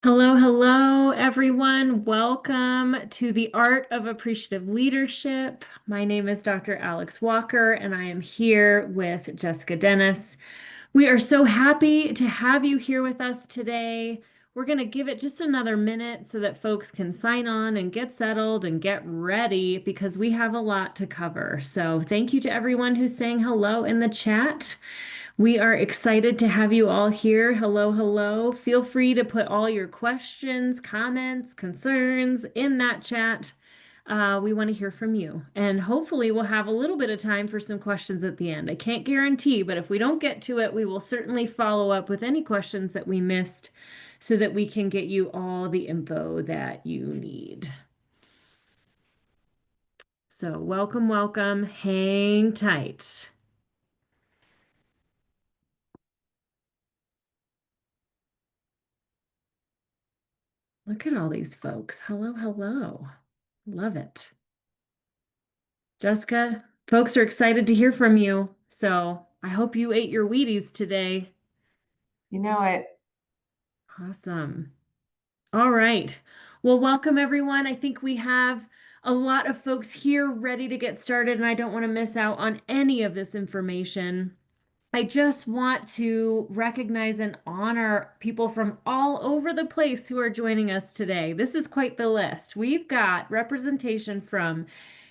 Hello, hello, everyone. Welcome to the Art of Appreciative Leadership. My name is Dr. Alex Walker, and I am here with Jessica Dennis. We are so happy to have you here with us today. We're going to give it just another minute so that folks can sign on and get settled and get ready because we have a lot to cover. So, thank you to everyone who's saying hello in the chat. We are excited to have you all here. Hello, hello. Feel free to put all your questions, comments, concerns in that chat. We want to hear from you. And hopefully, we'll have a little bit of time for some questions at the end. I can't guarantee, but if we don't get to it, we will certainly follow up with any questions that we missed so that we can get you all the info that you need. So, welcome, welcome. Hang tight. Look at all these folks. Hello, hello. Love it. Jessica, folks are excited to hear from you. So I hope you ate your Wheaties today. You know it. Awesome. All right. Well, welcome everyone. I think we have a lot of folks here ready to get started, and I don't want to miss out on any of this information. I just want to recognize and honor people from all over the place who are joining us today. This is quite the list. We've got representation from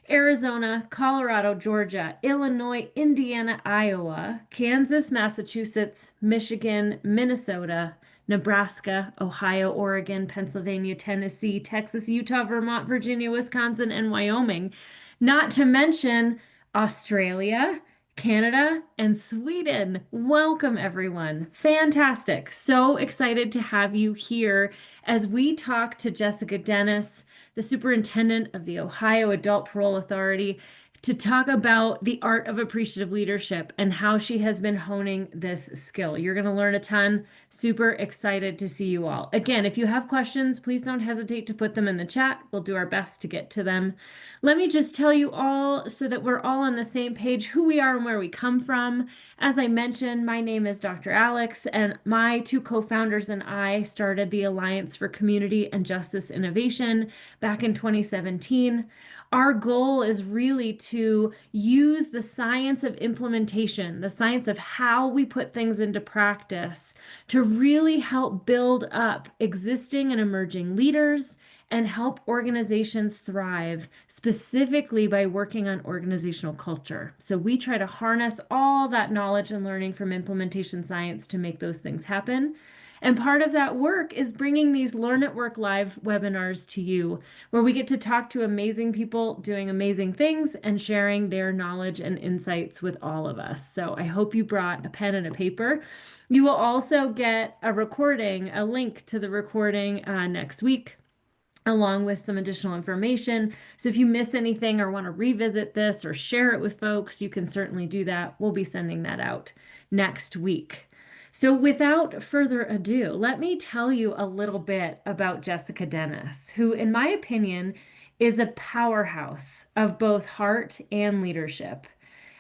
Arizona, Colorado, Georgia, Illinois, Indiana, Iowa, Kansas, Massachusetts, Michigan, Minnesota, Nebraska, Ohio, Oregon, Pennsylvania, Tennessee, Texas, Utah, Vermont, Virginia, Wisconsin, and Wyoming. Not to mention Australia, Canada, and Sweden. Welcome, everyone. Fantastic. So excited to have you here as we talk to Jessica Dennis, the Superintendent of the Ohio Adult Parole Authority, to talk about the art of appreciative leadership and how she has been honing this skill. You're going to learn a ton. Super excited to see you all. Again, if you have questions, please don't hesitate to put them in the chat. We'll do our best to get to them. Let me just tell you all so that we're all on the same page who we are and where we come from. As I mentioned, my name is Dr. Alex, and my two co-founders and I started the Alliance for Community and Justice Innovation back in 2017. Our goal is really to use the science of implementation, the science of how we put things into practice, to really help build up existing and emerging leaders and help organizations thrive, specifically by working on organizational culture. So we try to harness all that knowledge and learning from implementation science to make those things happen. And part of that work is bringing these Learn at Work live webinars to you, where we get to talk to amazing people doing amazing things and sharing their knowledge and insights with all of us. So I hope you brought a pen and a paper. You will also get a recording, a link to the recording next week, along with some additional information. So if you miss anything or want to revisit this or share it with folks, you can certainly do that. We'll be sending that out next week. So without further ado, let me tell you a little bit about Jessica Dennis, who, in my opinion, is a powerhouse of both heart and leadership.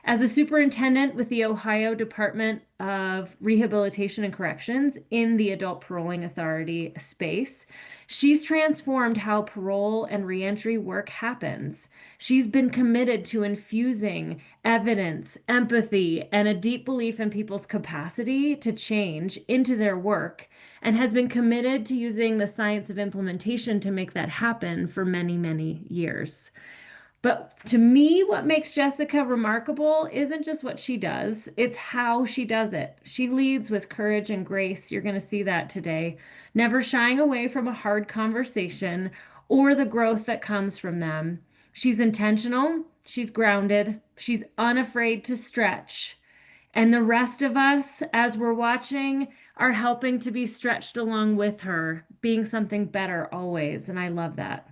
As a superintendent with the Ohio Department of Rehabilitation and Corrections in the Adult Paroling Authority space, she's transformed how parole and reentry work happens. She's been committed to infusing evidence, empathy, and a deep belief in people's capacity to change into their work, and has been committed to using the science of implementation to make that happen for many, many years. But to me, what makes Jessica remarkable isn't just what she does, it's how she does it. She leads with courage and grace. You're going to see that today, never shying away from a hard conversation or the growth that comes from them. She's intentional, she's grounded, she's unafraid to stretch. And the rest of us, as we're watching, are helping to be stretched along with her, being something better always. And I love that.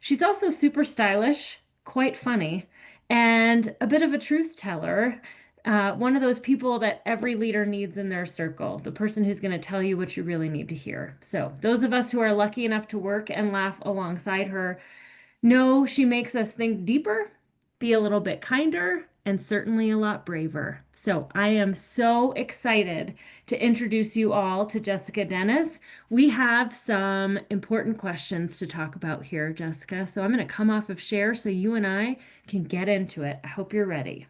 She's also super stylish, quite funny, and a bit of a truth teller. One of those people that every leader needs in their circle, the person who's going to tell you what you really need to hear. So, those of us who are lucky enough to work and laugh alongside her know she makes us think deeper, be a little bit kinder, and certainly a lot braver. So I am so excited to introduce you all to Jessica Dennis. We have some important questions to talk about here, Jessica. So I'm going to come off of share so you and I can get into it. I hope you're ready.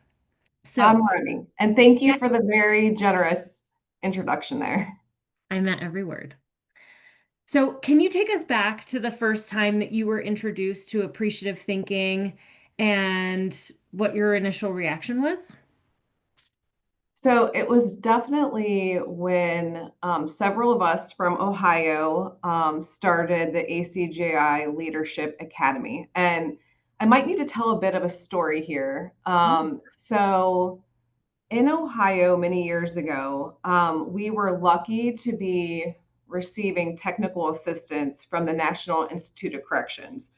I'm So, ready. And thank yeah, you for the very generous introduction there. I meant every word. So, can you take us back to the first time that you were introduced to appreciative thinking and what your initial reaction was? So it was definitely when several of us from Ohio started the ACJI Leadership Academy. And I might need to tell a bit of a story here. Yeah. So in Ohio, many years ago, we were lucky to be receiving technical assistance from the National Institute of Corrections.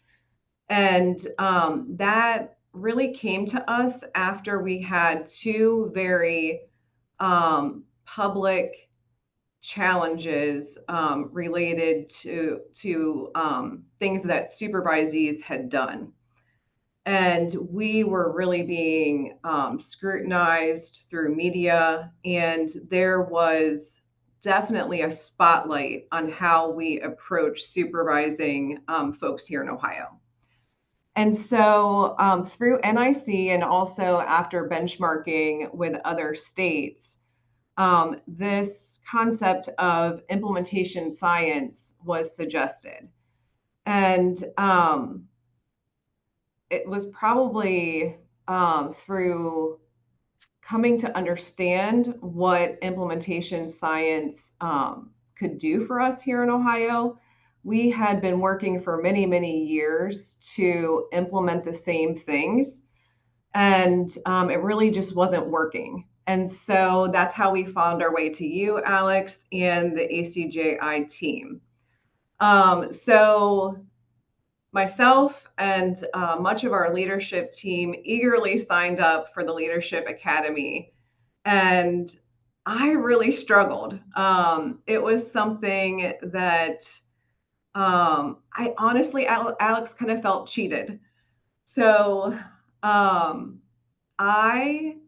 And that really came to us after we had two very public challenges related to things that supervisees had done. And we were really being scrutinized through media, and there was definitely a spotlight on how we approach supervising folks here in Ohio. And so through NIC and also after benchmarking with other states, this concept of implementation science was suggested. And it was probably through coming to understand what implementation science could do for us here in Ohio. We had been working for many, many years to implement the same things, and it really just wasn't working. And so that's how we found our way to you, Alex, and the ACJI team. So myself and much of our leadership team eagerly signed up for the Leadership Academy. And I really struggled. It was something that I honestly, Alex, kind of felt cheated. So um, I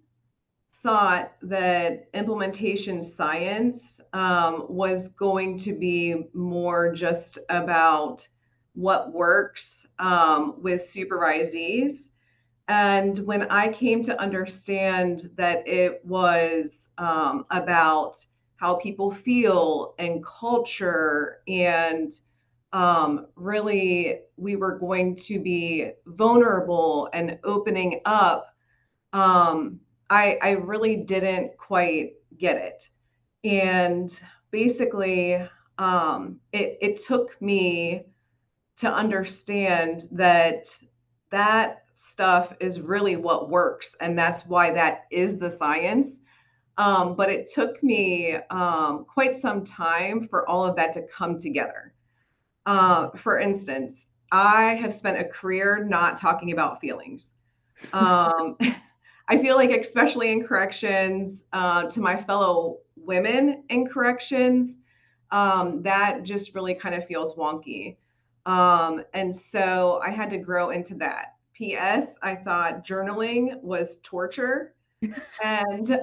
thought that implementation science was going to be more just about what works with supervisees. And when I came to understand that it was about how people feel and culture, and really we were going to be vulnerable and opening up, um, I really didn't quite get it. And basically, it took me to understand that that stuff is really what works, and that's why that is the science. But it took me quite some time for all of that to come together. For instance, I have spent a career not talking about feelings. Um, I feel like, especially in corrections, to my fellow women in corrections, that just really kind of feels wonky. And so I had to grow into that. P.S. I thought journaling was torture. And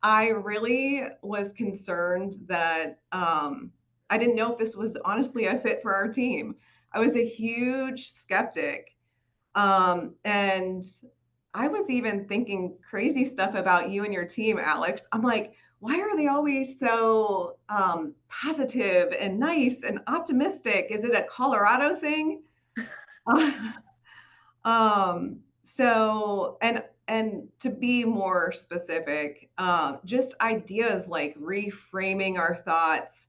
I really was concerned that I didn't know if this was honestly a fit for our team. I was a huge skeptic. And I was even thinking crazy stuff about you and your team, Alex. I'm like, why are they always so positive and nice and optimistic? Is it a Colorado thing? So, and to be more specific, just ideas like reframing our thoughts,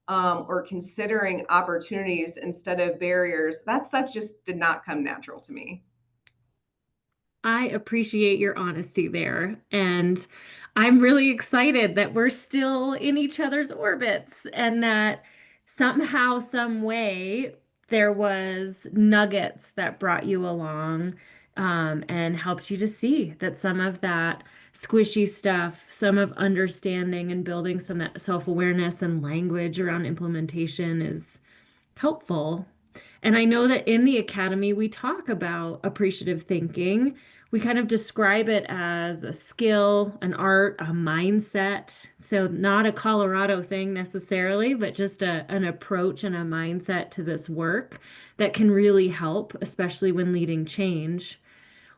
or considering opportunities instead of barriers. That stuff just did not come natural to me. I appreciate your honesty there. And I'm really excited that we're still in each other's orbits and that somehow, some way, there was nuggets that brought you along, and helped you to see that some of that squishy stuff, some of understanding and building some that self-awareness and language around implementation is helpful. And I know that in the academy, we talk about appreciative thinking. we kind of describe it as a skill, an art, a mindset. So not a Colorado thing necessarily, but just an approach and a mindset to this work that can really help, especially when leading change.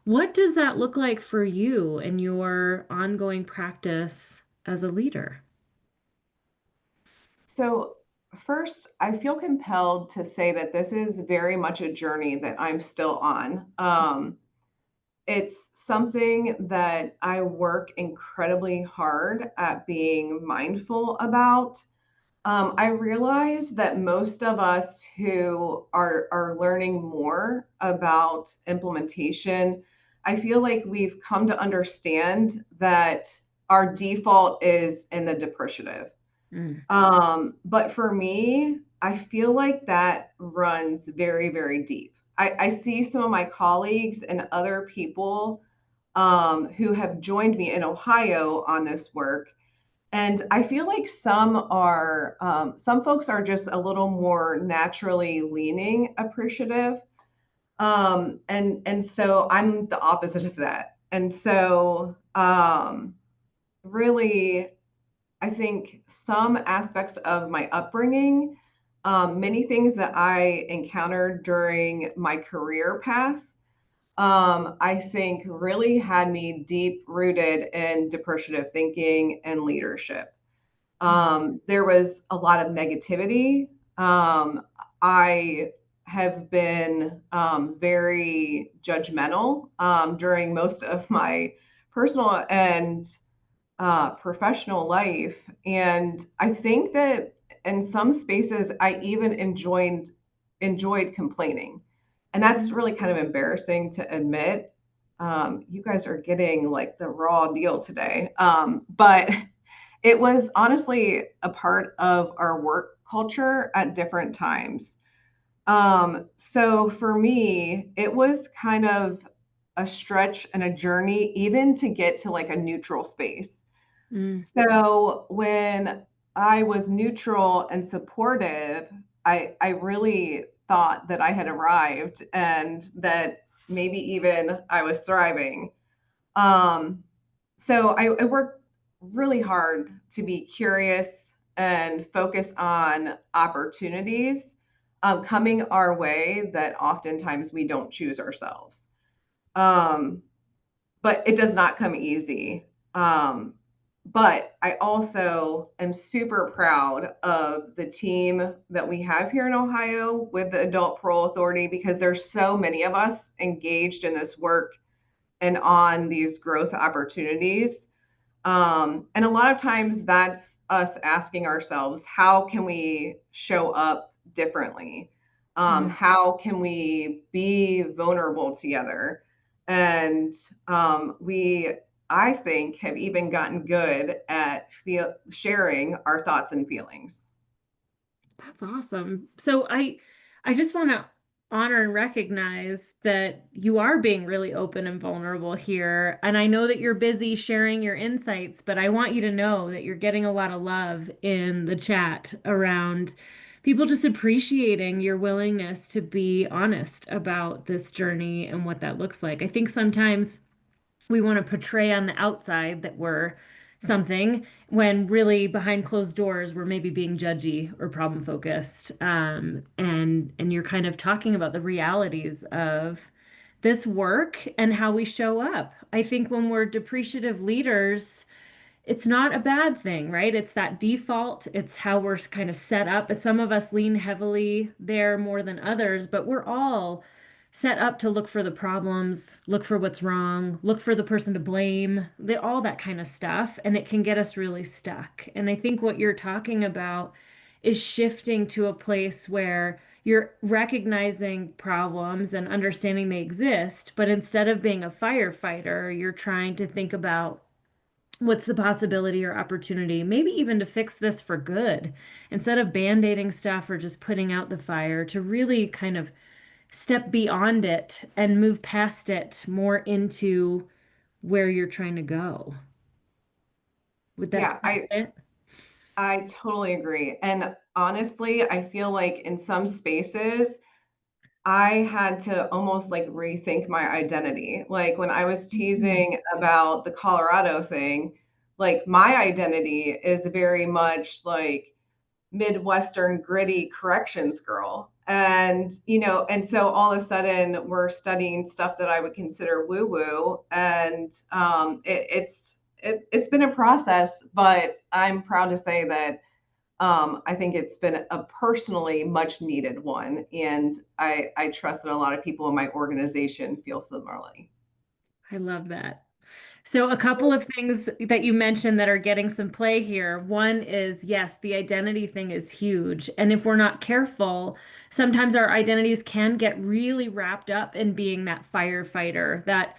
What does that look like for you in your ongoing practice as a leader? So, first, I feel compelled to say that this is very much a journey that I'm still on. It's something that I work incredibly hard at being mindful about. I realize that most of us who are learning more about implementation, I feel like we've come to understand that our default is in the depreciative. Mm, But for me, I feel like that runs very, very deep. I see some of my colleagues and other people who have joined me in Ohio on this work. And I feel like some folks are just a little more naturally leaning appreciative. And so I'm the opposite of that. And so really, I think some aspects of my upbringing, many things that I encountered during my career path, I think really had me deep rooted in depreciative thinking and leadership. mm, There was a lot of negativity. I have been very judgmental during most of my personal and professional life. And I think that in some spaces, I even enjoyed complaining. And that's mm, really kind of embarrassing to admit. You guys are getting like the raw deal today. But it was honestly a part of our work culture at different times. So for me, it was kind of a stretch and a journey, even to get to like a neutral space. mm. So when I was neutral and supportive, I really thought that I had arrived and that maybe even I was thriving. Um, so I worked really hard to be curious and focus on opportunities coming our way that oftentimes we don't choose ourselves. Um, but it does not come easy. Um, but I also am super proud of the team that we have here in Ohio with the Adult Parole Authority because there's so many of us engaged in this work and on these growth opportunities. And a lot of times that's us asking ourselves, how can we show up differently? Mm. How can we be vulnerable together? And I think, have even gotten good at sharing our thoughts and feelings. That's awesome. So I just want to honor and recognize that you are being really open and vulnerable here. And I know that you're busy sharing your insights, but I want you to know that you're getting a lot of love in the chat around people just appreciating your willingness to be honest about this journey and what that looks like. I think sometimes we want to portray on the outside that we're something when really behind closed doors we're maybe being judgy or problem focused, and you're kind of talking about the realities of this work and how we show up. I think when we're depreciative leaders, it's not a bad thing, right? It's that default. It's how we're kind of set up. Some of us lean heavily there more than others, but we're all set up to look for the problems, look for what's wrong, look for the person to blame, all that kind of stuff. And it can get us really stuck. And I think what you're talking about is shifting to a place where you're recognizing problems and understanding they exist, but instead of being a firefighter, you're trying to think about what's the possibility or opportunity, maybe even to fix this for good, instead of band-aiding stuff or just putting out the fire, to really kind of step beyond it and move past it more into where you're trying to go. Would that Yeah, kind of fit? I totally agree. And honestly, I feel like in some spaces, I had to almost like rethink my identity. Like when I was Mhm. teasing about the Colorado thing, like my identity is very much like Midwestern gritty corrections girl. And, and so all of a sudden we're studying stuff that I would consider woo woo. And it's been a process, but I'm proud to say that I think it's been a personally much needed one. And I trust that a lot of people in my organization feel similarly. I love that. So, a couple of things that you mentioned that are getting some play here. One is, yes, the identity thing is huge. And if we're not careful, sometimes our identities can get really wrapped up in being that firefighter, that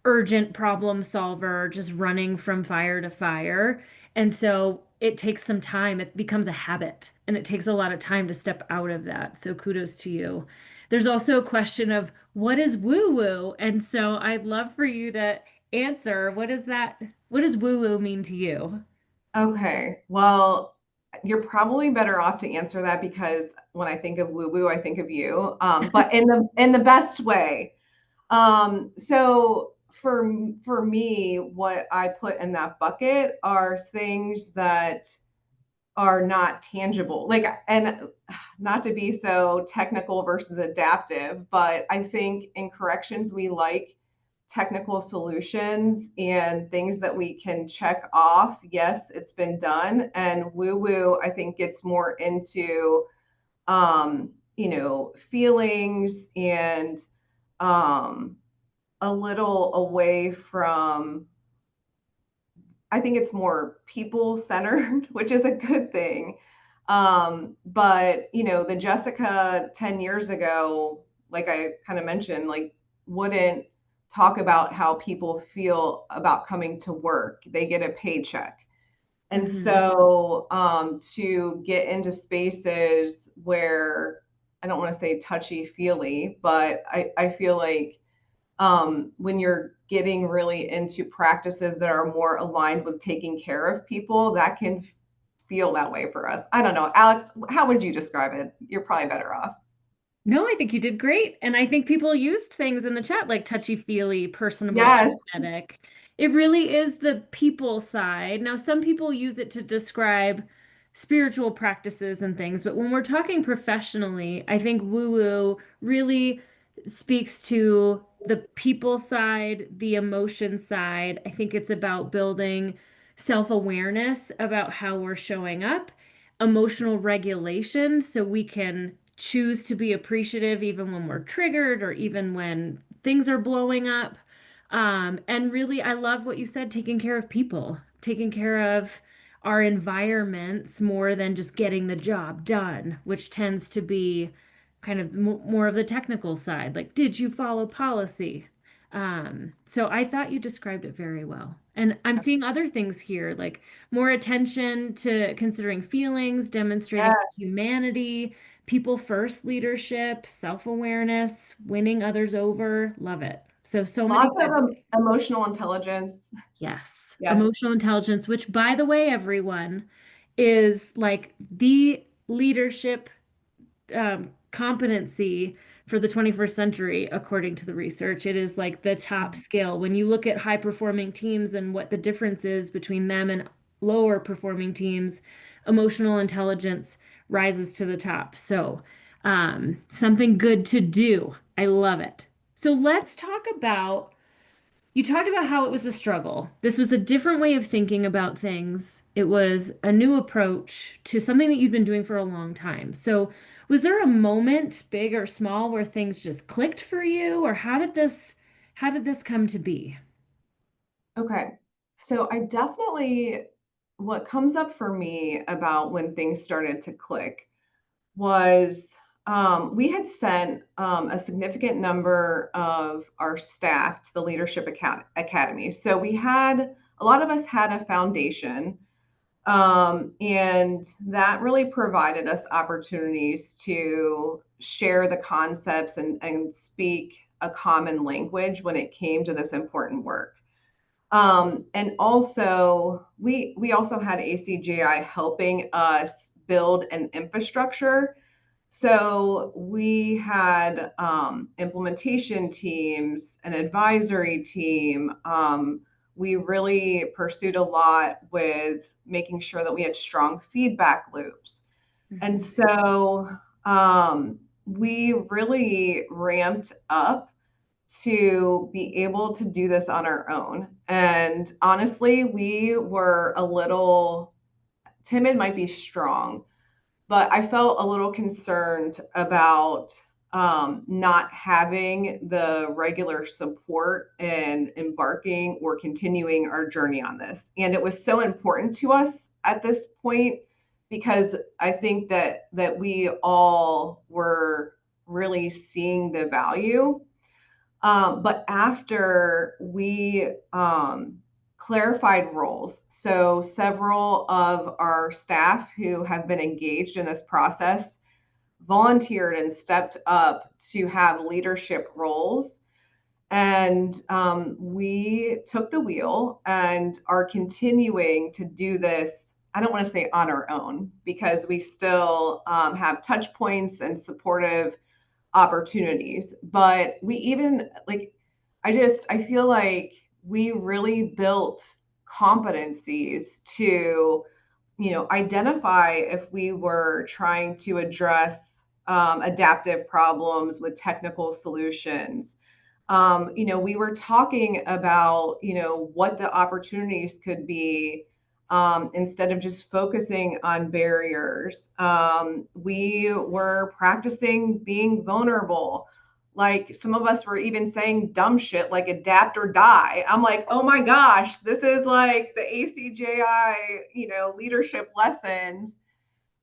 urgent problem solver, just running from fire to fire. And so it takes some time. It becomes a habit and it takes a lot of time to step out of that. So kudos to you. There's also a question of what is woo woo? And so I'd love for you to answer what is that? What does woo woo mean to you? Okay, well, you're probably better off to answer that because when I think of woo woo, I think of you, but in the best way. So for me, what I put in that bucket are things that are not tangible. Like, and not to be so technical versus adaptive, but I think in corrections, we like technical solutions and things that we can check off. Yes, it's been done. And woo woo, I think gets more into, feelings and um, a little away from, I think it's more people centered, which is a good thing. But the Jessica 10 years ago, like I kind of mentioned, like wouldn't talk about how people feel about coming to work. They get a paycheck. And Hmm. so to get into spaces where I don't want to say touchy feely, but I feel like when you're getting really into practices that are more aligned with taking care of people, that can feel that way for us. I don't know. Alex, how would you describe it? You're probably better off. No, I think you did great. And I think people used things in the chat like touchy-feely, personable, Yes. empathetic. It really is the people side. Now, some people use it to describe spiritual practices and things, but when we're talking professionally, I think woo-woo really speaks to the people side, the emotion side. I think it's about building self-awareness about how we're showing up, emotional regulation, so we can choose to be appreciative even when we're triggered or even when things are blowing up. And really, I love what you said, taking care of people, taking care of our environments more than just getting the job done, which tends to be kind of more of the technical side. Like, did you follow policy? So I thought you described it very well. And I'm seeing other things here, like more attention to considering feelings, demonstrating Yes. humanity, people first leadership, self-awareness, winning others over. Love it. So many Lots of good things. emotional intelligence. Yes. Yes. Emotional intelligence, which by the way, everyone, is like the leadership competency for the 21st century, according to the research. It is like the top skill. When you look at high performing teams and what the difference is between them and lower performing teams, emotional intelligence rises to the top. So, something good to do. I love it. So, let's talk about you talked about how it was a struggle. This was a different way of thinking about things. It was a new approach to something that you've been doing for a long time. So, was there a moment, big or small, where things just clicked for you, or how did this come to be? Okay. So I definitely, what comes up for me about when things started to click was we had sent a significant number of our staff to the Leadership Academy. So a lot of us had a foundation, and that really provided us opportunities to share the concepts and speak a common language when it came to this important work. And also, we also had ACJI helping us build an infrastructure So we had implementation teams, an advisory team. We really pursued a lot with making sure that we had strong feedback loops. And Mhm. so we really ramped up to be able to do this on our own. And honestly, we were a little timid, might be strong, but I felt a little concerned about not having the regular support and embarking or continuing our journey on this. And it was so important to us at this point because I think that we all were really seeing the value. But after we clarified roles, so several of our staff who have been engaged in this process volunteered and stepped up to have leadership roles. And we took the wheel and are continuing to do this. I don't want to say on our own because we still have touch points and supportive opportunities. But we even like, I feel like we really built competencies to, identify if we were trying to address adaptive problems with technical solutions. We were talking about, what the opportunities could be instead of just focusing on barriers. We were practicing being vulnerable. Like some of us were even saying dumb shit like adapt or die. I'm like, oh my gosh, this is like the ACJI, leadership lessons.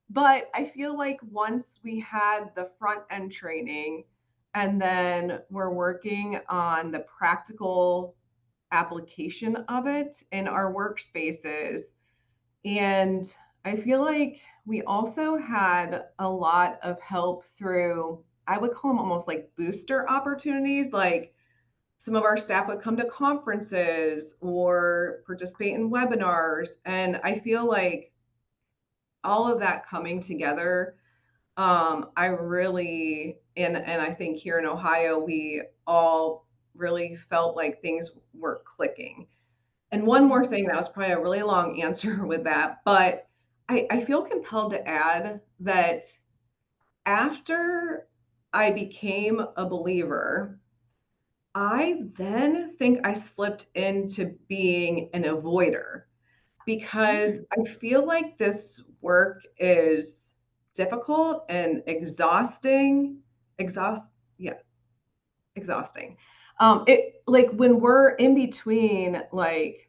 But I feel like once we had the front end training and then we're working on the practical application of it in our workspaces, and I feel like we also had a lot of help through, I would call them almost like booster opportunities. Like some of our staff would come to conferences or participate in webinars. And I feel like all of that coming together, I really, and I think here in Ohio, we all really felt like things were clicking. And one more thing, that was probably a really long answer with that, but I feel compelled to add that after I became a believer, I then think I slipped into being an avoider because Mm. I feel like this work is difficult and exhausting. Yeah, exhausting. It like when we're in between like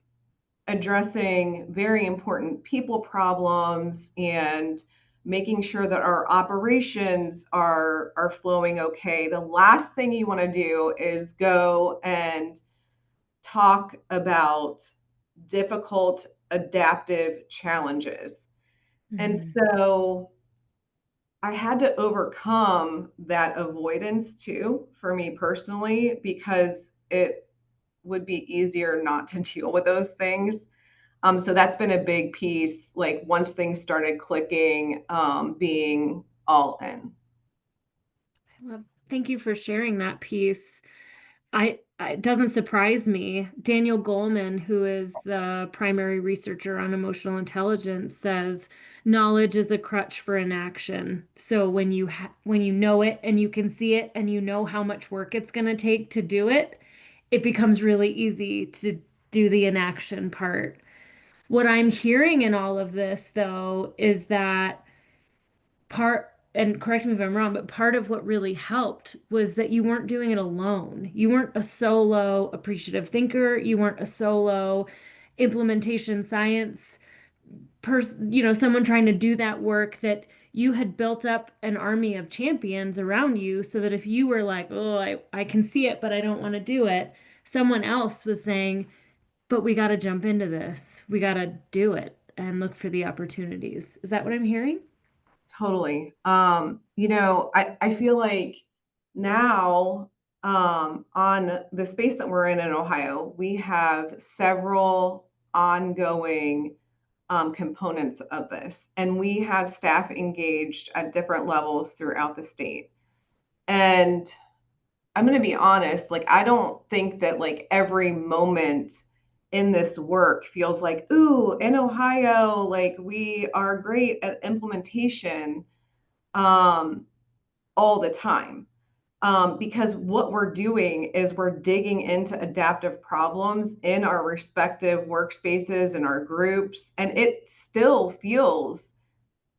addressing very important people problems and making sure that our operations are flowing okay. The last thing you want to do is go and talk about difficult adaptive challenges. And Mhm. so I had to overcome that avoidance too, for me personally, because it would be easier not to deal with those things. So that's been a big piece, like once things started clicking, being all in. Well, thank you for sharing that piece. It doesn't surprise me. Daniel Goleman, who is the primary researcher on emotional intelligence, says knowledge is a crutch for inaction. So when you know it and you can see it and you know how much work it's going to take to do it, it becomes really easy to do the inaction part. What I'm hearing in all of this, though, is that and correct me if I'm wrong, but part of what really helped was that you weren't doing it alone. You weren't a solo appreciative thinker. You weren't a solo implementation science person, someone trying to do that work, that you had built up an army of champions around you so that if you were like, oh, I can see it, but I don't want to do it, someone else was saying, but we got to jump into this. We got to do it and look for the opportunities. Is that what I'm hearing? Totally. I feel like now on the space that we're in Ohio, we have several ongoing components of this. And we have staff engaged at different levels throughout the state. And I'm going to be honest, like, I don't think that like every moment in this work feels like, ooh, in Ohio, like we are great at implementation um, all the time. Because what we're doing is we're digging into adaptive problems in our respective workspaces and our groups, and it still feels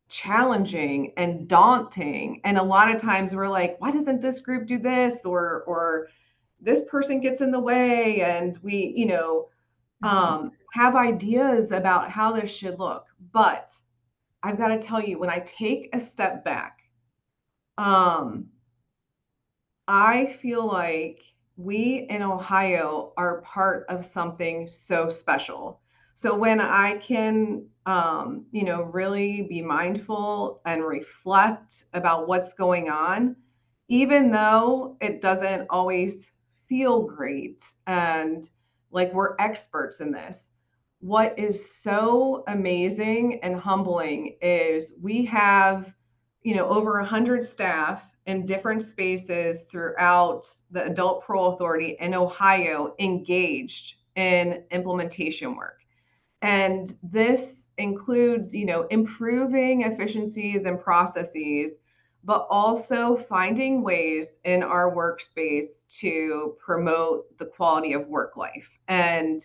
challenging and daunting. And a lot of times we're like, why doesn't this group do this? Or this person gets in the way, and we, Mhm. have ideas about how this should look. But I've got to tell you, when I take a step back, um, I feel like we in Ohio are part of something so special. So when I can, really be mindful and reflect about what's going on, even though it doesn't always feel great and like we're experts in this, what is so amazing and humbling is we have, over 100 staff in different spaces throughout the Adult Parole Authority in Ohio engaged in implementation work. And this includes, improving efficiencies and processes, but also finding ways in our workspace to promote the quality of work life. And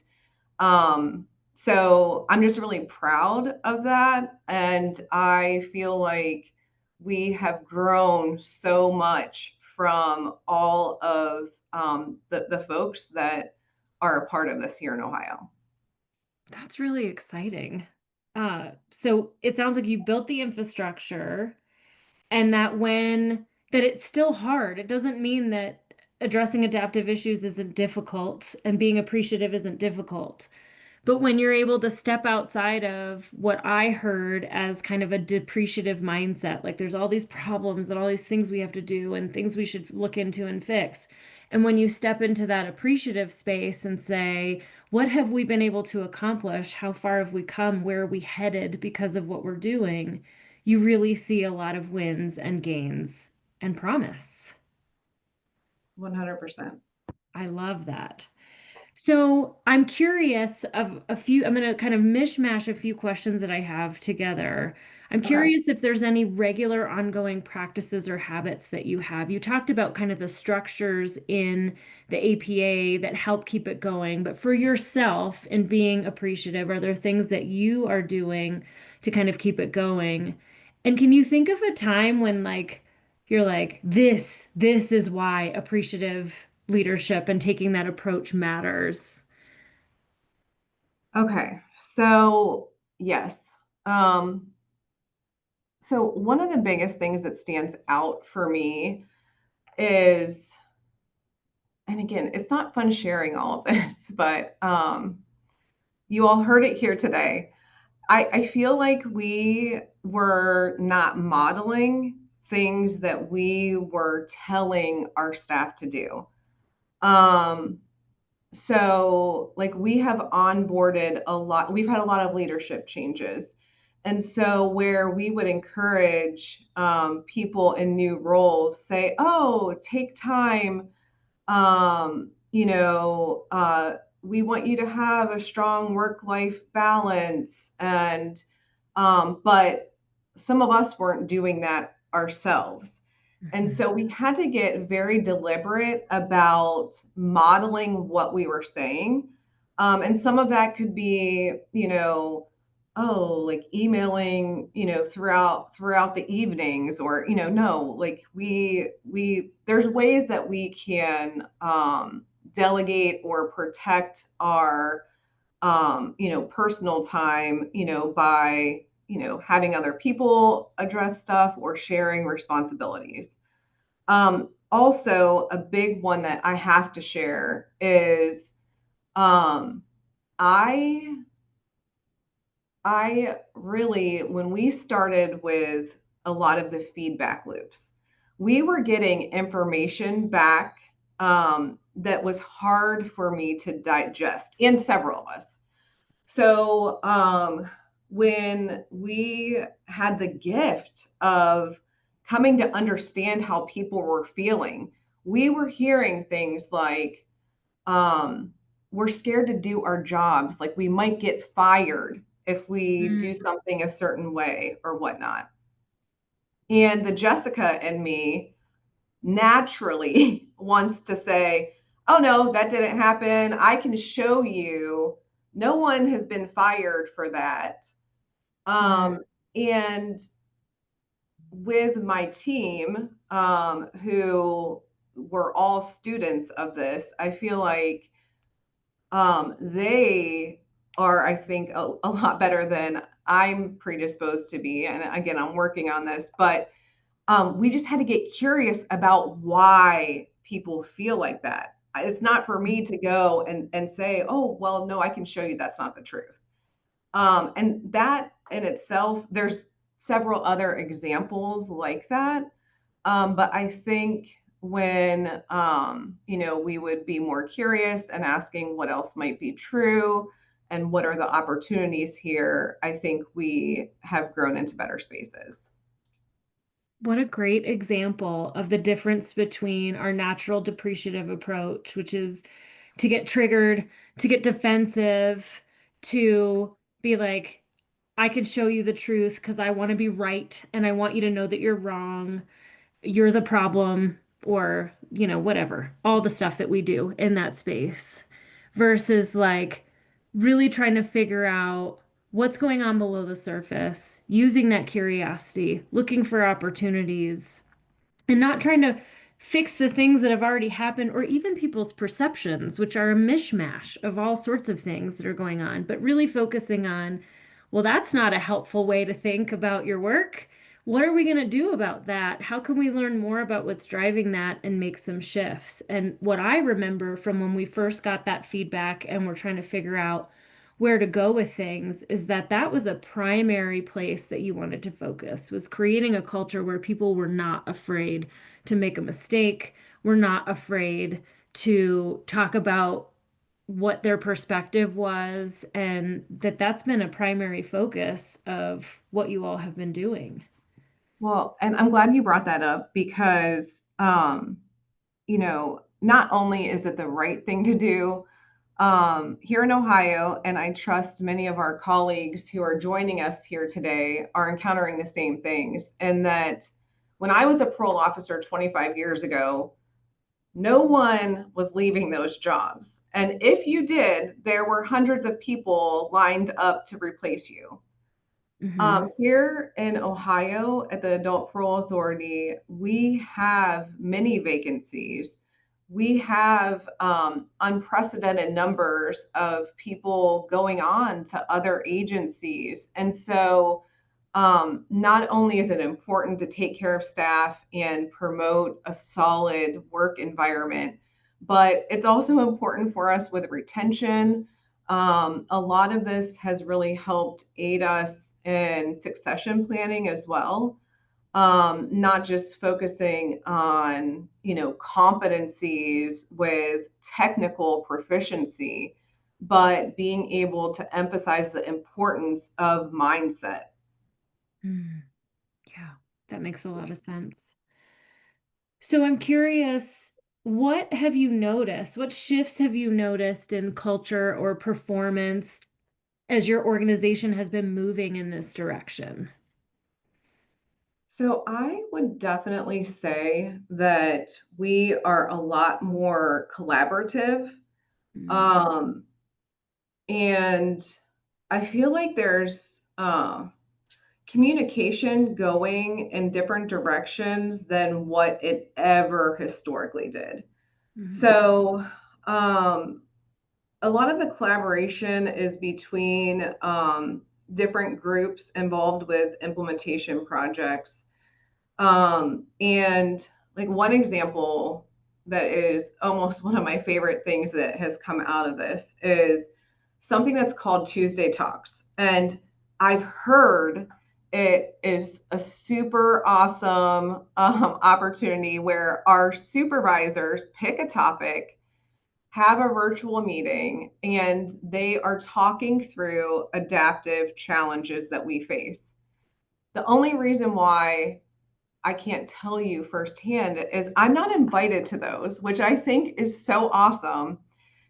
so I'm just really proud of that. And I feel like we have grown so much from all of the folks that are a part of this here in Ohio. That's really exciting. So it sounds like you built the infrastructure and that it's still hard. It doesn't mean that addressing adaptive issues isn't difficult and being appreciative isn't difficult. But when you're able to step outside of what I heard as kind of a depreciative mindset, like there's all these problems and all these things we have to do and things we should look into and fix. And when you step into that appreciative space and say, what have we been able to accomplish? How far have we come? Where are we headed because of what we're doing? You really see a lot of wins and gains and promise. 100%. I love that. So I'm curious of a few, I'm going to kind of mishmash a few questions that I have together. I'm Okay. curious if there's any regular ongoing practices or habits that you have. You talked about kind of the structures in the APA that help keep it going, but for yourself in being appreciative, are there things that you are doing to kind of keep it going? And can you think of a time when like you're like, this is why appreciative leadership and taking that approach matters? Okay. So, yes. Um, so, one of the biggest things that stands out for me is, and again, it's not fun sharing all of this, but you all heard it here today. I feel like we were not modeling things that we were telling our staff to do. Um, so, like, we have onboarded a lot, we've had a lot of leadership changes. And so, where we would encourage people in new roles, say, oh, take time, we want you to have a strong work-life balance. But some of us weren't doing that ourselves. And Mhm. so we had to get very deliberate about modeling what we were saying. And some of that could be, like emailing, throughout the evenings, or, no, like there's ways that we can delegate or protect our personal time, by, having other people address stuff or sharing responsibilities. Also, a big one that I have to share is um, I I really, when we started with a lot of the feedback loops, we were getting information back that was hard for me to digest, and several of us. So, when we had the gift of coming to understand how people were feeling. We were hearing things like, um, we're scared to do our jobs, like we might get fired if we do Mm, something a certain way or whatnot. And the Jessica in me naturally wants to say, oh no, that didn't happen. I can show you no one has been fired for that. mm, And with my team, who were all students of this, I feel like they are, I think, a lot better than I'm predisposed to be. And again, I'm working on this, but we just had to get curious about why people feel like that. It's not for me to go and say, oh, well, no, I can show you that's not the truth. And that in itself, there's several other examples like that. But I think when, we would be more curious and asking what else might be true and what are the opportunities here, I think we have grown into better spaces. what a great example of the difference between our natural depreciative approach, which is to get triggered, to get defensive, to be like, I can show you the truth because I want to be right and I want you to know that you're wrong, you're the problem, or, whatever, all the stuff that we do in that space, versus like really trying to figure out what's going on below the surface, using that curiosity, looking for opportunities and not trying to fix the things that have already happened or even people's perceptions, which are a mishmash of all sorts of things that are going on, but really focusing on, well, that's not a helpful way to think about your work. What are we going to do about that? How can we learn more about what's driving that and make some shifts? And what I remember from when we first got that feedback and we're trying to figure out where to go with things is that that was a primary place that you wanted to focus, was creating a culture where people were not afraid to make a mistake, were not afraid to talk about what their perspective was, and that's been a primary focus of what you all have been doing. Well, and I'm glad you brought that up because, not only is it the right thing to do here in Ohio, and I trust many of our colleagues who are joining us here today are encountering the same things. And that when I was a parole officer 25 years ago, no one was leaving those jobs. And if you did, there were hundreds of people lined up to replace you. Hmm. Here in Ohio at the Adult Parole Authority, we have many vacancies. We have unprecedented numbers of people going on to other agencies. And so, not only is it important to take care of staff and promote a solid work environment, but it's also important for us with retention. A lot of this has really helped aid us in succession planning as well. Not just focusing on, competencies with technical proficiency, but being able to emphasize the importance of mindset. Mm, yeah, that makes a lot of sense. So I'm curious, what have you noticed? What shifts have you noticed in culture or performance as your organization has been moving in this direction? So I would definitely say that we are a lot more collaborative. Mm, Um, and I feel like there's communication going in different directions than what it ever historically did. mhm, So, um, a lot of the collaboration is between different groups involved with implementation projects. And like one example that is almost one of my favorite things that has come out of this is something that's called Tuesday Talks. And I've heard it is a super awesome opportunity where our supervisors pick a topic, have a virtual meeting and they are talking through adaptive challenges that we face. The only reason why I can't tell you firsthand is I'm not invited to those, which I think is so awesome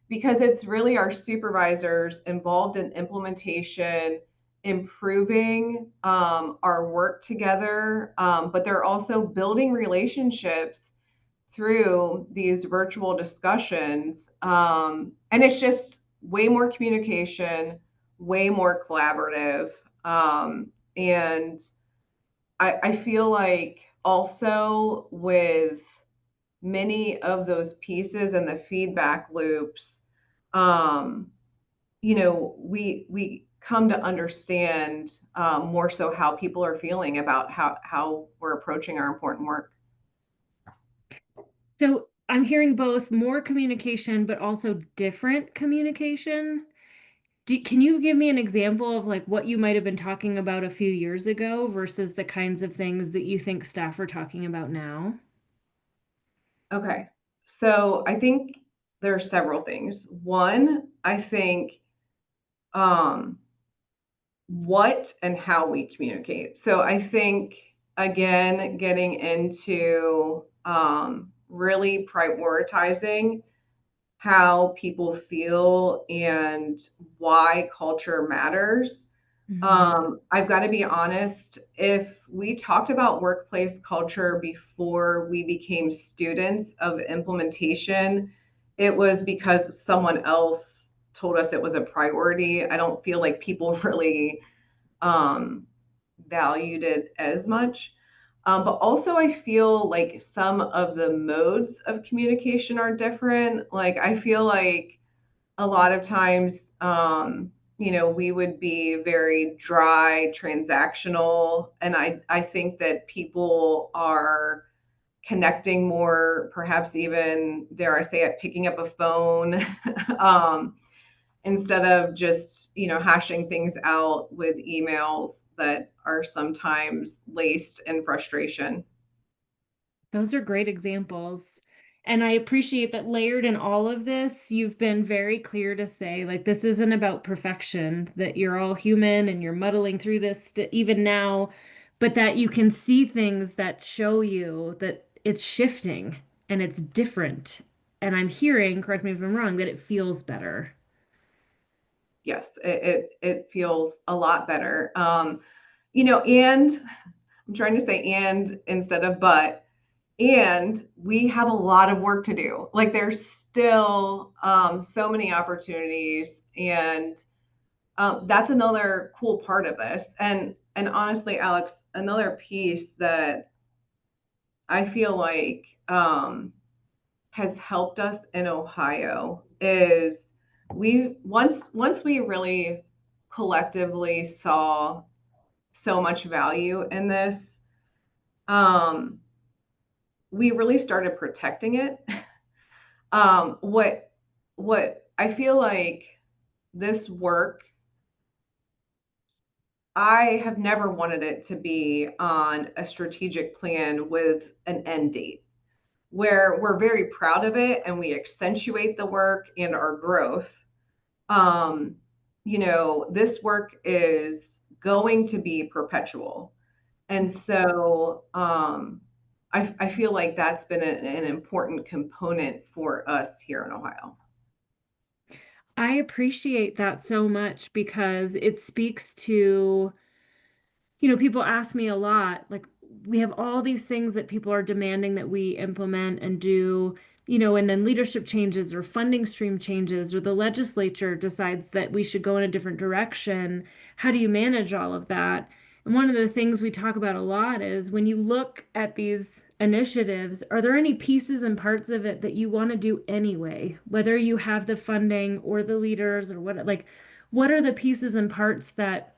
because it's really our supervisors involved in implementation, improving our work together, but they're also building relationships through these virtual discussions. And it's just way more communication, way more collaborative. And I feel like also with many of those pieces and the feedback loops, um, we come to understand more so how people are feeling about how we're approaching our important work. So I'm hearing both more communication, but also different communication. Can you give me an example of like what you might have been talking about a few years ago versus the kinds of things that you think staff are talking about now? Okay. So I think there are several things. One, I think um, what and how we communicate. So I think, again, getting into really prioritizing how people feel and why culture matters. Hmm. I've got to be honest, if we talked about workplace culture before we became students of implementation, it was because someone else told us it was a priority. I don't feel like people really um, valued it as much. But also, I feel like some of the modes of communication are different. Like, I feel like a lot of times, we would be very dry, transactional. And I think that people are connecting more, perhaps even, dare I say it, picking up a phone. um, Instead of just hashing things out with emails that are sometimes laced in frustration. Those are great examples. And I appreciate that layered in all of this, you've been very clear to say, like, this isn't about perfection, that you're all human and you're muddling through this even now, but that you can see things that show you that it's shifting and it's different. And I'm hearing, correct me if I'm wrong, that it feels better. Yes, it feels a lot better. And I'm trying to say and instead of but, and we have a lot of work to do. Like there's still so many opportunities, and that's another cool part of this. And honestly, Alex, another piece that I feel like has helped us in Ohio is we once we really collectively saw so much value in this, um, we really started protecting it. What I feel like this work, I have never wanted it to be on a strategic plan with an end date where we're very proud of it and we accentuate the work and our growth. um, this work is going to be perpetual. And so I feel like that's been an important component for us here in Ohio. I appreciate that so much because it speaks to people ask me a lot, like, we have all these things that people are demanding that we implement and do, and then leadership changes or funding stream changes or the legislature decides that we should go in a different direction. How do you manage all of that? And one of the things we talk about a lot is when you look at these initiatives, are there any pieces and parts of it that you want to do anyway, whether you have the funding or the leaders or what, like, what are the pieces and parts that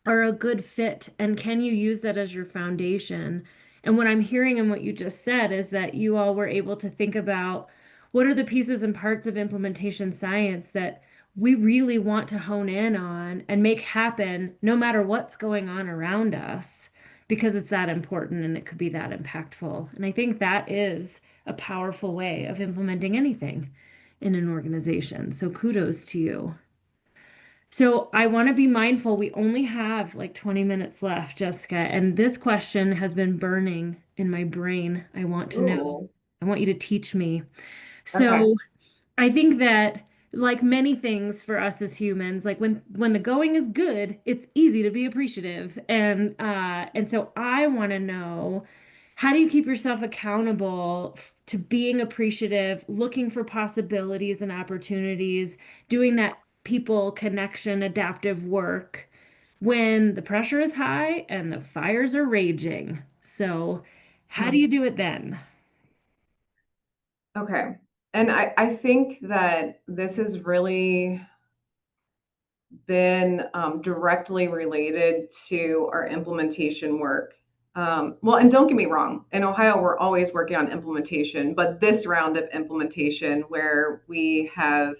are a good fit and can you use that as your foundation? And what I'm hearing and what you just said is that you all were able to think about what are the pieces and parts of implementation science that we really want to hone in on and make happen no matter what's going on around us because it's that important and it could be that impactful. And I think that is a powerful way of implementing anything in an organization. So kudos to you. So I want to be mindful. We only have like 20 minutes left, Jessica, and this question has been burning in my brain. I want to know. Ooh, I want you to teach me. okay. So I think that like many things for us as humans, like when the going is good, it's easy to be appreciative. And so I want to know, how do you keep yourself accountable to being appreciative, looking for possibilities and opportunities, doing that people connection adaptive work when the pressure is high and the fires are raging? So how do Hmm. you do it then? Okay. And I think that this has really been directly related to our implementation work. Well, and don't get me wrong, in Ohio, we're always working on implementation, but this round of implementation where we have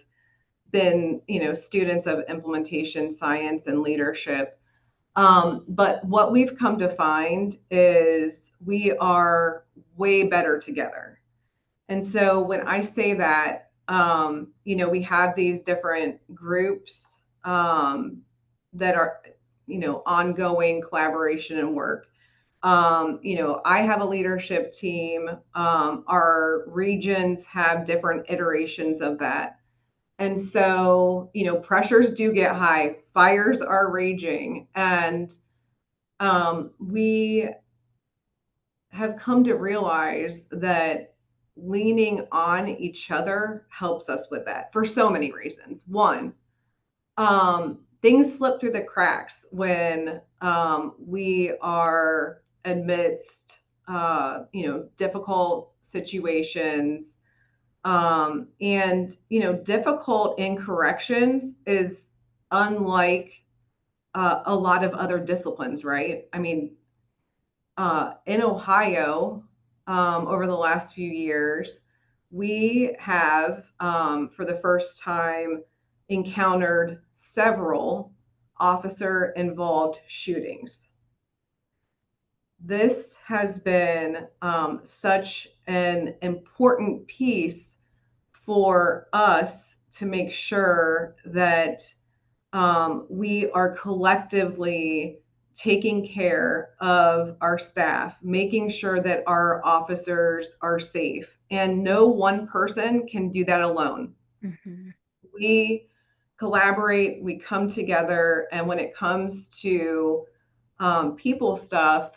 been, students of implementation science and leadership. But what we've come to find is we are way better together. And so when I say that, we have these different groups that are, ongoing collaboration and work. I have a leadership team. Our regions have different iterations of that. And so, pressures do get high, fires are raging, and we have come to realize that leaning on each other helps us with that for so many reasons. One, things slip through the cracks when we are amidst, difficult situations. And, difficult in corrections is unlike a lot of other disciplines, right? I mean, in Ohio, over the last few years, we have, for the first time, encountered several officer involved shootings. This has been such an important piece for us to make sure that we are collectively taking care of our staff, making sure that our officers are safe. And no one person can do that alone. Mhm. We collaborate, we come together, and when it comes to people stuff,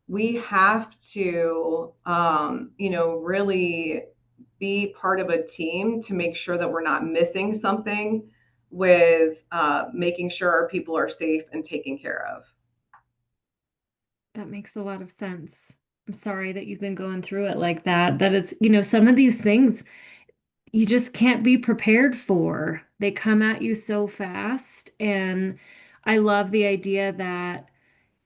we have to, really be part of a team to make sure that we're not missing something with making sure our people are safe and taken care of. That makes a lot of sense. I'm sorry that you've been going through it like that. That is, some of these things you just can't be prepared for. They come at you so fast. And I love the idea that,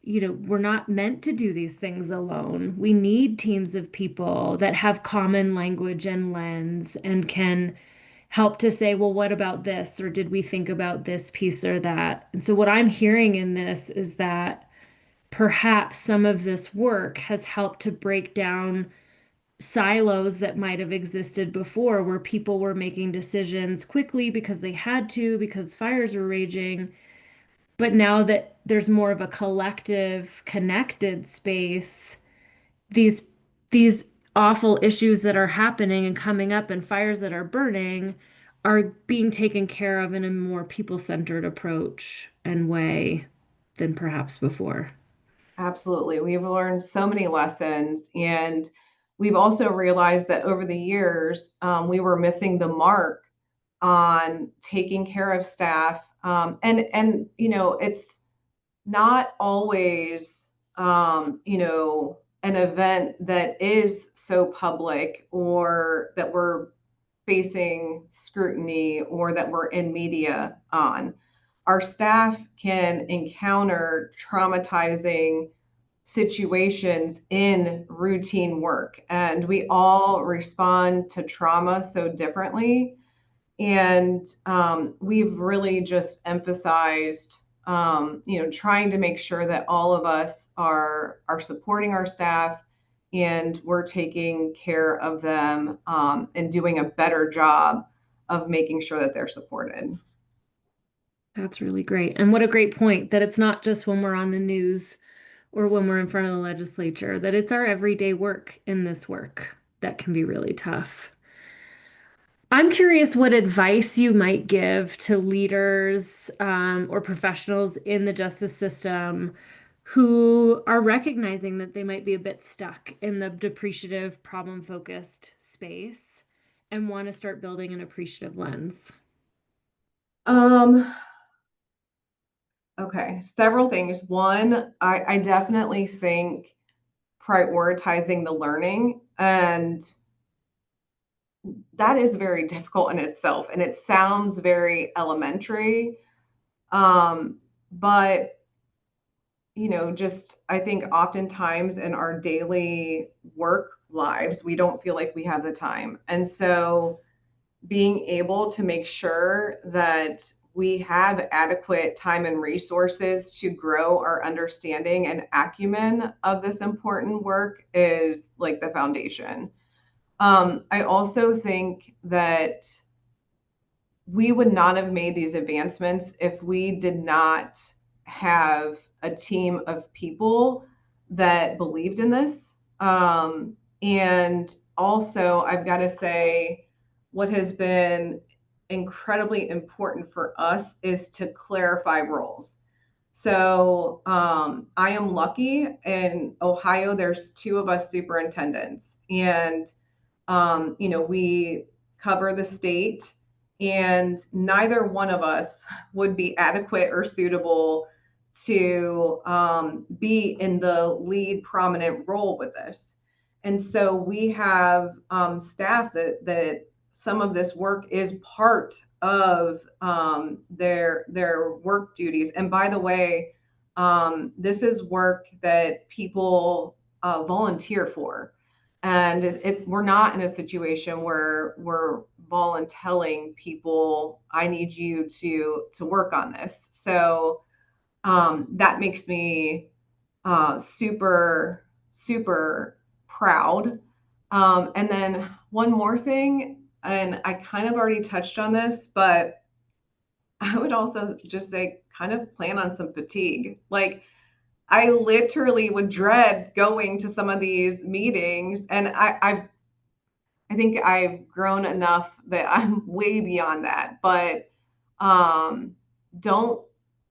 we're not meant to do these things alone. We need teams of people that have common language and lens and can help to say, well, what about this? Or did we think about this piece or that? And so, what I'm hearing in this is that perhaps some of this work has helped to break down silos that might have existed before, where people were making decisions quickly because they had to, because fires were raging. But now that there's more of a collective, connected space, these these awful issues that are happening and coming up and fires that are burning are being taken care of in a more people-centered approach and way than perhaps before. Absolutely. We've learned so many lessons, and we've also realized that over the years, we were missing the mark on taking care of staff. And it's not always, an event that is so public or that we're facing scrutiny or that we're in media on. Our staff can encounter traumatizing situations in routine work, and we all respond to trauma so differently. And we've really just emphasized, trying to make sure that all of us are supporting our staff and we're taking care of them and doing a better job of making sure that they're supported. That's really great. And what a great point that it's not just when we're on the news or when we're in front of the legislature, that it's our everyday work in this work that can be really tough. I'm curious what advice you might give to leaders or professionals in the justice system who are recognizing that they might be a bit stuck in the depreciative, problem-focused space and want to start building an appreciative lens. Um, okay, several things. One, I definitely think prioritizing the learning, and that is very difficult in itself, and it sounds very elementary. But just I think oftentimes in our daily work lives, we don't feel like we have the time. And so being able to make sure that we have adequate time and resources to grow our understanding and acumen of this important work is like the foundation. I also think that we would not have made these advancements if we did not have a team of people that believed in this. And also, I've got to say, what has been incredibly important for us is to clarify roles. So I am lucky in Ohio, there's two of us superintendents, and we cover the state, and neither one of us would be adequate or suitable to be in the lead prominent role with this. And so we have staff that some of this work is part of their work duties. And by the way, this is work that people volunteer for, and we're not in a situation where we're volunteering people, I need you to work on this. So that makes me super, super proud. And then one more thing, and I kind of already touched on this, but I would also just say kind of plan on some fatigue. Like, I literally would dread going to some of these meetings, and I think I've grown enough that I'm way beyond that. But um, don't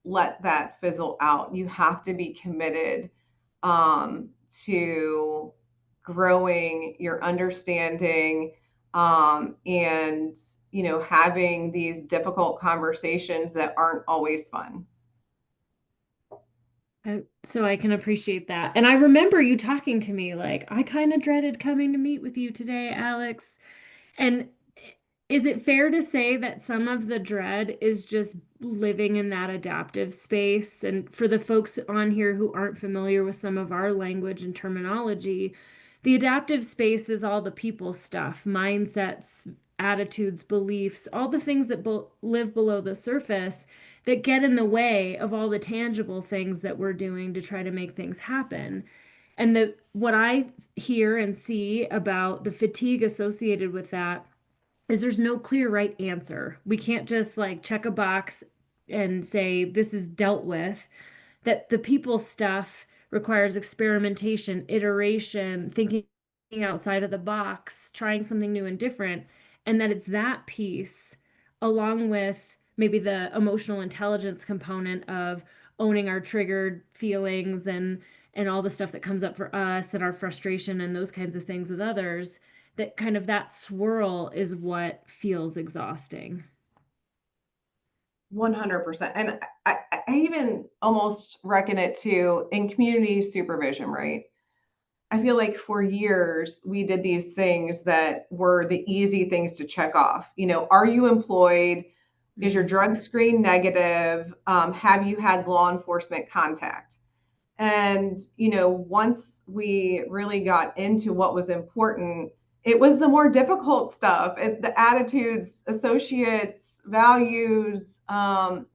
let that fizzle out. You have to be committed to growing your understanding, and having these difficult conversations that aren't always fun. So I can appreciate that. And I remember you talking to me like, I kind of dreaded coming to meet with you today, Alex. And is it fair to say that some of the dread is just living in that adaptive space? And for the folks on here who aren't familiar with some of our language and terminology, the adaptive space is all the people stuff, mindsets, attitudes, beliefs, all the things that live below the surface that get in the way of all the tangible things that we're doing to try to make things happen. And what I hear and see about the fatigue associated with that is there's no clear right answer. We can't just like check a box and say this is dealt with. That the people stuff requires experimentation, iteration, thinking outside of the box, trying something new and different, and that it's that piece along with maybe the emotional intelligence component of owning our triggered feelings and all the stuff that comes up for us and our frustration and those kinds of things with others, that kind of that swirl is what feels exhausting. 100%. And I even almost reckon it to in community supervision, right? I feel like for years we did these things that were the easy things to check off. Are you employed? Is your Mhm. drug screen negative? Have you had law enforcement contact? And, once we really got into what was important, it was the more difficult stuff, the attitudes, associates, values, and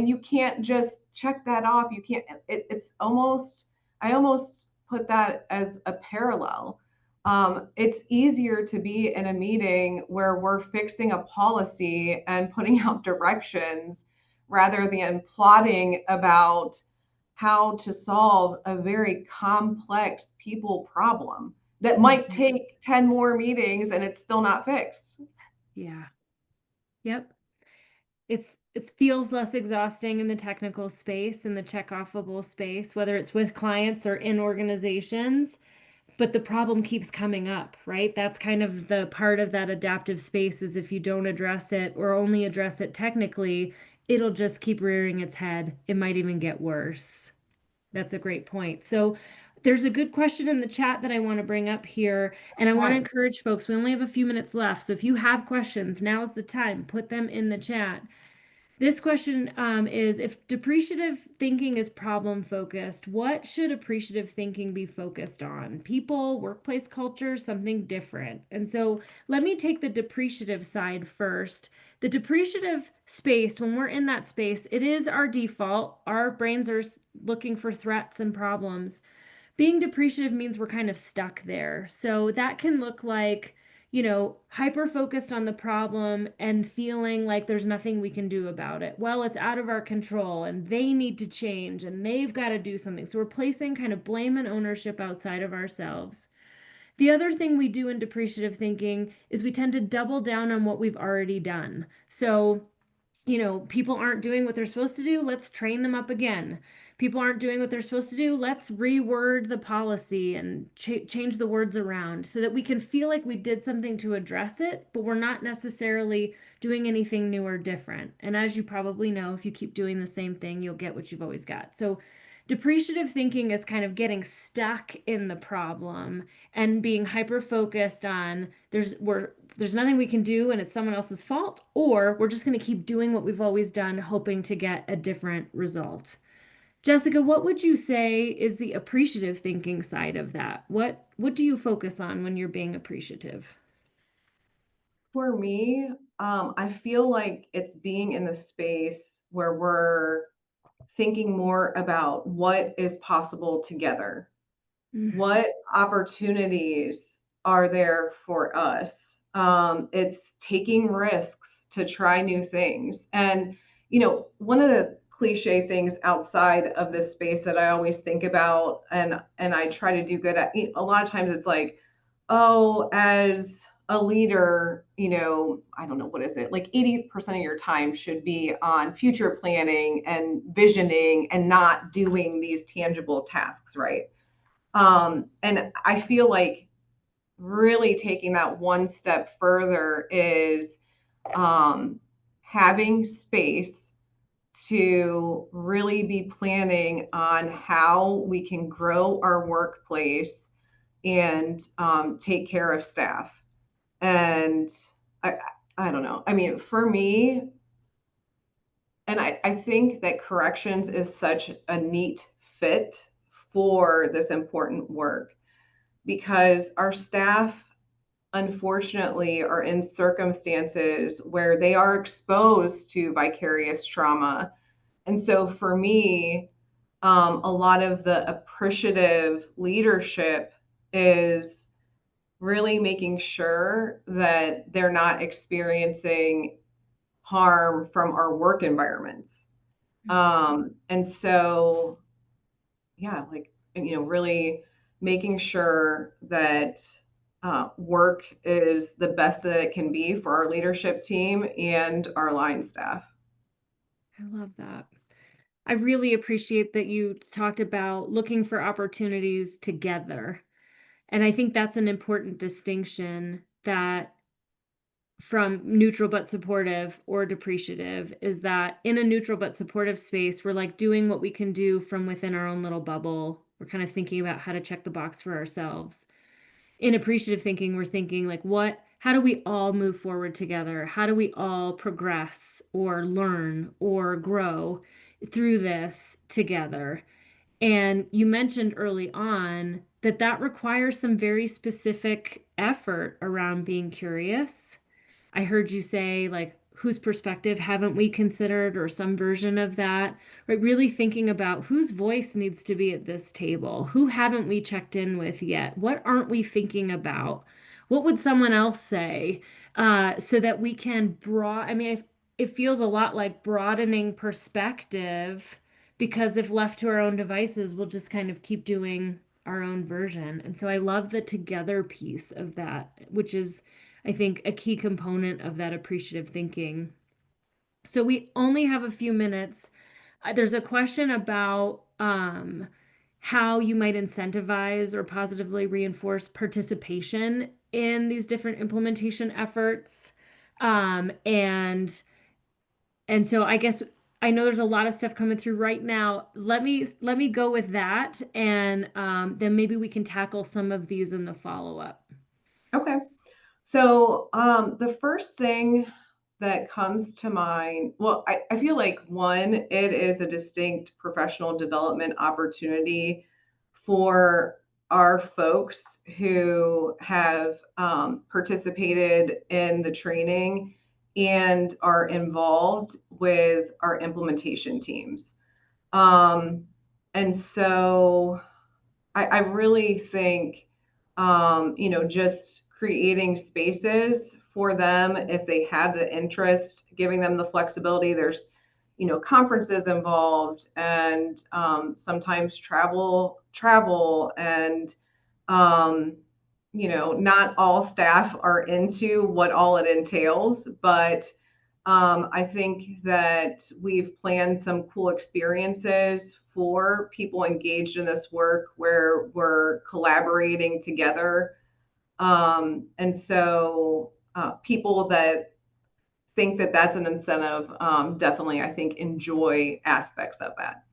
you can't just check that off. You can't, it's almost, I almost put that as a parallel. It's easier to be in a meeting where we're fixing a policy and putting out directions rather than plotting about how to solve a very complex people problem that might Mhm. take 10 more meetings and it's still not fixed. Yeah. Yep. It feels less exhausting in the technical space, in the check-offable space, whether it's with clients or in organizations, but the problem keeps coming up, right? That's kind of the part of that adaptive space is if you don't address it or only address it technically, it'll just keep rearing its head. It might even get worse. That's a great point. So there's a good question in the chat that I want to bring up here, and I want to Okay. encourage folks. We only have a few minutes left, so if you have questions, now's the time. Put them in the chat. This question is, if depreciative thinking is problem focused, what should appreciative thinking be focused on? People, workplace culture, something different. And so let me take the depreciative side first. The depreciative space, when we're in that space, it is our default. Our brains are looking for threats and problems. Being depreciative means we're kind of stuck there. So that can look like, hyper focused on the problem and feeling like there's nothing we can do about it. Well, it's out of our control and they need to change and they've got to do something. So we're placing kind of blame and ownership outside of ourselves. The other thing we do in depreciative thinking is we tend to double down on what we've already done. So people aren't doing what they're supposed to do. Let's train them up again. People aren't doing what they're supposed to do. Let's reword the policy and change the words around so that we can feel like we did something to address it, but we're not necessarily doing anything new or different. And as you probably know, if you keep doing the same thing, you'll get what you've always got. So depreciative thinking is kind of getting stuck in the problem and being hyper focused on there's nothing we can do and it's someone else's fault, or we're just going to keep doing what we've always done, hoping to get a different result. Jessica, what would you say is the appreciative thinking side of that? What do you focus on when you're being appreciative? For me, I feel like it's being in the space where we're thinking more about what is possible together. Mm-hmm. What opportunities are there for us? It's taking risks to try new things. And, one of the cliche things outside of this space that I always think about and I try to do good at, a lot of times it's like, oh, as a leader, I don't know, what is it? Like 80% of your time should be on future planning and visioning and not doing these tangible tasks, right? And I feel like really taking that one step further is having space to really be planning on how we can grow our workplace and take care of staff. And I, I don't know. I mean, for me, and I think that corrections is such a neat fit for this important work because our staff unfortunately are in circumstances where they are exposed to vicarious trauma. And so for me, a lot of the appreciative leadership is really making sure that they're not experiencing harm from our work environments. And so, yeah, like, really making sure that work is the best that it can be for our leadership team and our line staff. I love that. I really appreciate that you talked about looking for opportunities together. And I think that's an important distinction that from neutral but supportive or depreciative is that in a neutral but supportive space, we're like doing what we can do from within our own little bubble. We're kind of thinking about how to check the box for ourselves. In appreciative thinking, we're thinking like, how do we all move forward together? How do we all progress or learn or grow through this together? And you mentioned early on that that requires some very specific effort around being curious. I heard you say like whose perspective haven't we considered, or some version of that, right? Really thinking about whose voice needs to be at this table. Who haven't we checked in with yet? What aren't we thinking about? What would someone else say? So that we can I mean, it feels a lot like broadening perspective, because if left to our own devices, we'll just kind of keep doing our own version. And so I love the together piece of that, which is, I think, a key component of that appreciative thinking. So we only have a few minutes. There's a question about how you might incentivize or positively reinforce participation in these different implementation efforts. Um, and and so I guess I know there's a lot of stuff coming through right now. Let me go with that, and then maybe we can tackle some of these in the follow-up. Okay. So the first thing that comes to mind, well, I feel like one, it is a distinct professional development opportunity for our folks who have participated in the training and are involved with our implementation teams. Um, and so I really think, just creating spaces for them if they have the interest, giving them the flexibility. There's, conferences involved, and sometimes travel, and um, not all staff are into what all it entails, but I think that we've planned some cool experiences for people engaged in this work where we're collaborating together. And so people that think that that's an incentive definitely, I think, enjoy aspects of that.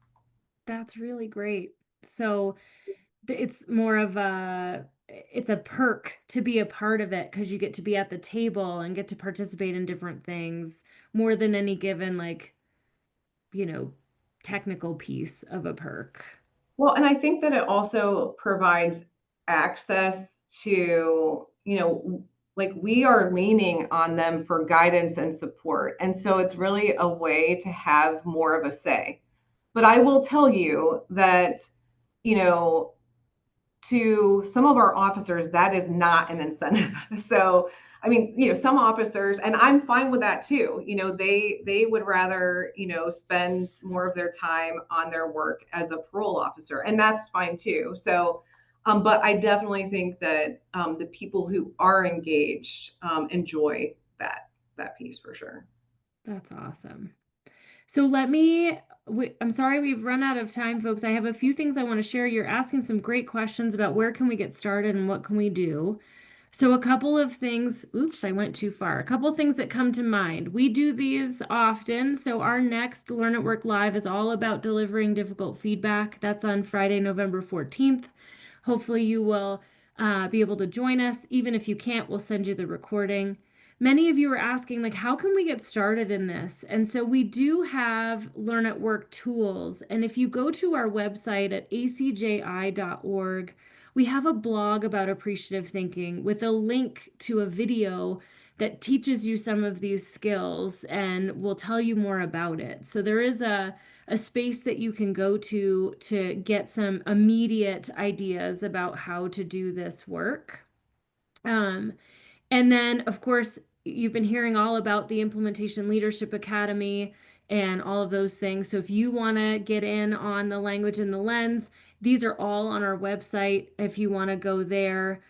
That's really great. So it's more of it's a perk to be a part of it, because you get to be at the table and get to participate in different things more than any given, like, you know, technical piece of a perk. Well, and I think that it also provides access to, like we are leaning on them for guidance and support. And so it's really a way to have more of a say. But I will tell you that, you know, to some of our officers, that is not an incentive. So, I mean, some officers, and I'm fine with that too. They would rather, spend more of their time on their work as a parole officer, and that's fine too. So, but I definitely think that the people who are engaged enjoy that piece for sure. That's awesome. So I'm sorry we've run out of time, folks. I have a few things I want to share. You're asking some great questions about where can we get started and what can we do. So a couple of things, oops, I went too far. A couple of things that come to mind. We do these often. So our next Learn at Work Live is all about delivering difficult feedback. That's on Friday, November 14th. Hopefully you will be able to join us. Even if you can't, we'll send you the recording. Many of you are asking, like, how can we get started in this? And so we do have Learn at Work tools. And if you go to our website at acji.org, we have a blog about appreciative thinking with a link to a video that teaches you some of these skills and will tell you more about it. So there is a space that you can go to get some immediate ideas about how to do this work. Um, and then, of course, you've been hearing all about the Implementation Leadership Academy and all of those things. So if you want to get in on the language and the lens, these are all on our website if you want to go there.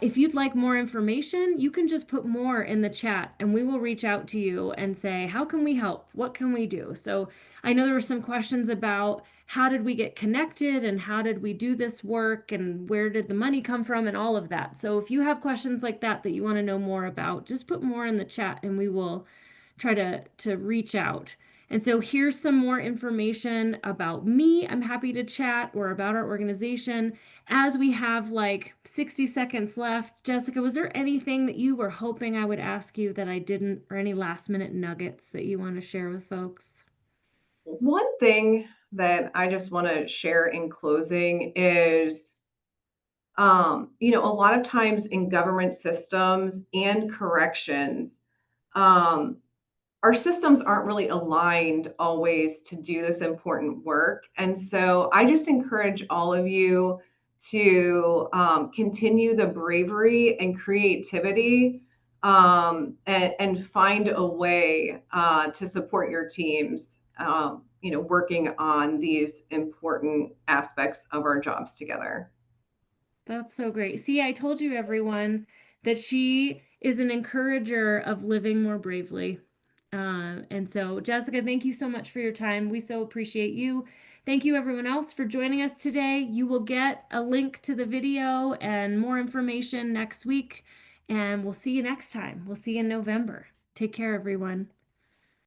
If you'd like more information, you can just put more in the chat and we will reach out to you and say, how can we help? What can we do? So I know there were some questions about how did we get connected and how did we do this work and where did the money come from and all of that. So if you have questions like that that you want to know more about, just put more in the chat and we will try to reach out. And so here's some more information about me. I'm happy to chat, or about our organization. As we have like 60 seconds left, Jessica, was there anything that you were hoping I would ask you that I didn't, or any last minute nuggets that you want to share with folks? One thing that I just want to share in closing is, a lot of times in government systems and corrections, um, our systems aren't really aligned always to do this important work. And so I just encourage all of you to continue the bravery and creativity, and find a way to support your teams, working on these important aspects of our jobs together. That's so great. See, I told you, everyone, that she is an encourager of living more bravely. And so, Jessica, thank you so much for your time. We so appreciate you. Thank you, everyone else, for joining us today. You will get a link to the video and more information next week. And we'll see you next time. We'll see you in November. Take care, everyone.